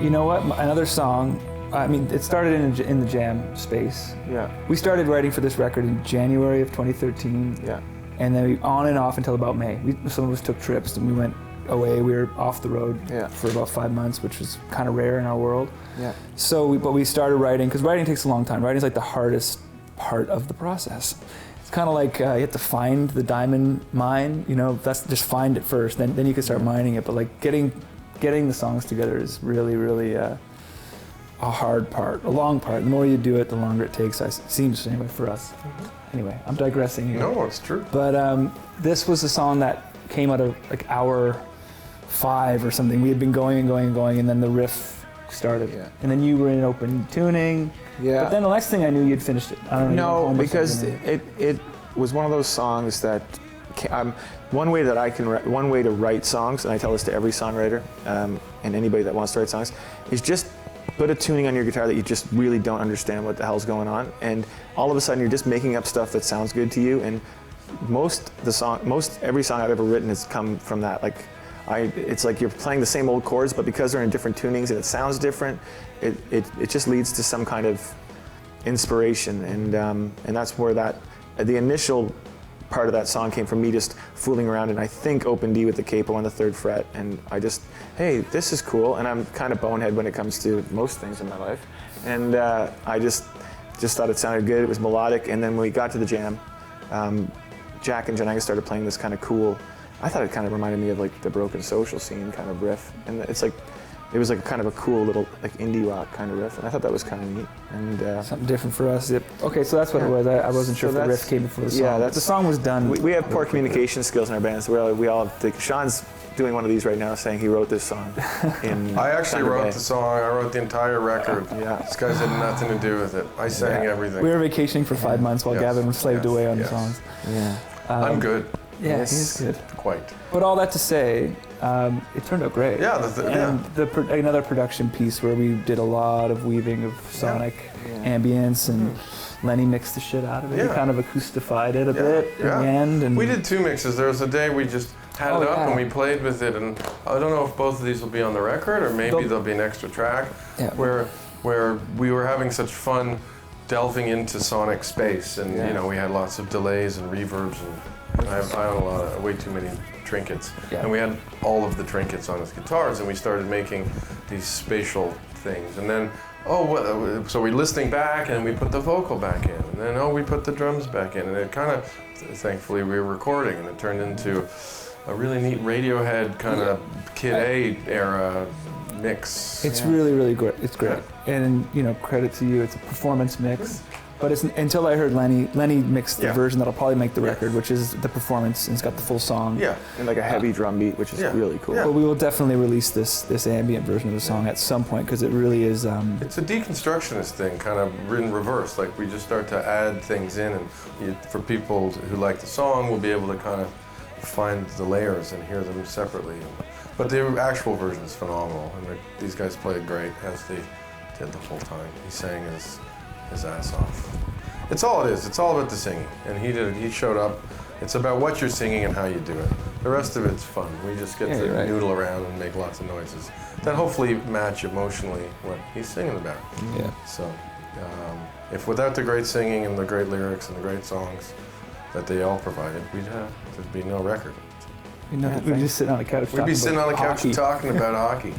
You know what? Another song. I mean, it started in the jam space. Yeah. We started writing for this record in January of 2013. Yeah. And then on and off until about May. Some of us took trips and we went away. We were off the road for about 5 months, which was kind of rare in our world. Yeah. So, but we started writing, because writing takes a long time. Writing's like the hardest part of the process. It's kind of like you have to find the diamond mine, you know, that's just find it first, then you can start mining it. But like getting the songs together is really, really a hard part, a long part. The more you do it, the longer it takes. It seems anyway for us. Anyway, I'm digressing here. No, it's true. But this was a song that came out of like hour 5 or something. We had been going and going and going, and then the riff started. Yeah. And then you were in open tuning. Yeah. But then the next thing I knew, you'd finished it. I don't know. No, because it was one of those songs that one way to write songs, and I tell this to every songwriter and anybody that wants to write songs, is just put a tuning on your guitar that you just really don't understand what the hell's going on, and all of a sudden you're just making up stuff that sounds good to you. And every song I've ever written has come from that. Like, it's like you're playing the same old chords, but because they're in different tunings and it sounds different, it just leads to some kind of inspiration, and that's where the initial part of that song came from me just fooling around, and I think open D with the capo on the 3rd fret, and I just, hey, this is cool, and I'm kind of bonehead when it comes to most things in my life, and I just thought it sounded good. It was melodic, and then when we got to the jam, Jack and Janiga started playing this kind of cool, I thought it kind of reminded me of like the Broken Social Scene kind of riff, and it was like kind of a cool little like indie rock kind of riff, and I thought that was kind of neat. And something different for us. Okay, so that's what it was. I wasn't sure if the riff came before the song. Yeah, the song was done. We have poor communication skills in our band, so we all think Sean's doing one of these right now, saying he wrote this song. I actually wrote the song. I wrote the entire record. Yeah. This guy's had nothing to do with it. I sang everything. We were vacationing for 5 months while Gavin was slaved away on the songs. Yeah. I'm good. Yeah, he's good. Quite. But all that to say, it turned out great. Yeah, another production piece where we did a lot of weaving of sonic ambience, and Lenny mixed the shit out of it. Yeah. He kind of acoustified it a bit in the end. And we did 2 mixes. There was a day we just had it up and we played with it, and I don't know if both of these will be on the record, or maybe there'll be an extra track where we were having such fun delving into sonic space, and you know, we had lots of delays and reverbs, and I have way too many trinkets, and we had all of the trinkets on his guitars, and we started making these spatial things, and then so we're listening back, and we put the vocal back in, and then we put the drums back in, and it kind of, thankfully we were recording, and it turned into a really neat Radiohead kind of Kid A era mix. It's really, really great. It's great. And, you know, credit to you, it's a performance mix. But it's until I heard Lenny mixed the version that'll probably make the record, which is the performance, and it's got the full song. Yeah. And like a heavy drum beat, which is really cool. But we will definitely release this ambient version of the song at some point, because it really is... It's a deconstructionist thing, kind of in reverse. Like, we just start to add things in, and for people who like the song, we'll be able to kind of find the layers and hear them separately. But the actual version is phenomenal, and these guys played great, as they did the whole time. He sang his ass off. It's all it is. It's all about the singing, and he showed up. It's about what you're singing and how you do it. The rest of it's fun. We just get to noodle around and make lots of noises that hopefully match emotionally what he's singing about. Yeah. So, if without the great singing and the great lyrics and the great songs that they all provided, there'd be no record. We'd just sit on the couch. We'd be sitting on the couch talking about hockey.